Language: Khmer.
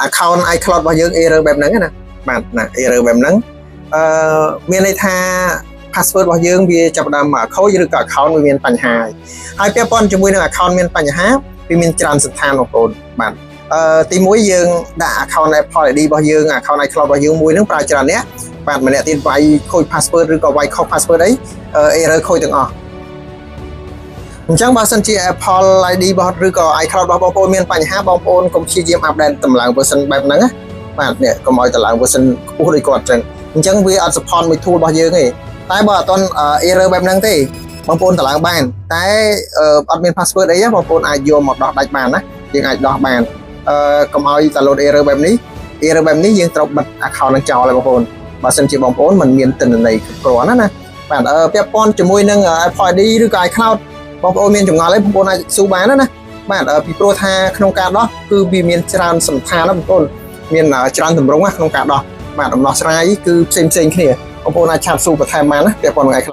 account iCloud របស់យើង error បែបហ្នឹងណាបាទណា error បែបហ្នឹងមានន័យថា password របស់យើងវាចាប់ផ្ដើមខូចឬក៏ account វាមានបញ្ហាហើយពាក់ព័ន្ធជាមួយនឹង account មានបញ្ហាវាមានច្រើនសន្តានបងប្អូនបាទទី1យើងដាក់ account Apple ID របស់យើង account iCloud របស់យើងមួយហ្នឹងប្រើច្រើនអ្នកបាទម្នាក់ទៀតវាយខូច password ឬក៏វាយខុស password អី error ខូចទាំងអស់អញ្ចឹងបើសិនជា Apple ID របស់ឬក៏ iCloud របស់បងប្អូនមានបញ្ហាបងប្អូនកុំព្យាយាម update តម្លើង version បែបហ្នឹងណាបាទនេះកុំឲ្យតម្លើង version ខ្ពស់ដូចគាត់ចឹងអញ្ចឹងវាអត់ support មួយ tool របស់យើងទេតែបើអត់ទាន់ error បែបហ្នឹងទេបងប្អូនតម្លើងបានតែអត់មាន password អីបងប្អូនអាចយកមកដោះដាច់បានណាយើងអាចដោះបានកុំឲ្យ download error បែបនេះយើងត្រូវបិទ account នឹងចោលហើយបងប្អូនបើសិនជាបងប្អូនមិនមានទិន្នន័យគ្រប់គ្រាន់ណាបាទពាក់ព័ន្ធជាមួយនឹង Apple ID ឬក៏ iCloud បងប្អូនមានចម្ងល់អីបងប្អូនអាចសួរបានណាបាទពីព្រោះថាក្នុងការដោះគឺវាមានច្រើនសន្តានណាបងប្អូនមានច្រើនទម្រង់ណាក្នុងការដោះបាទដំណោះស្រាយគឺផ្សេងគ្នាបងប្អូនអាចឆាតសួរបន្ថែមបានណាពាក់ព័ន្ធនឹង iCloud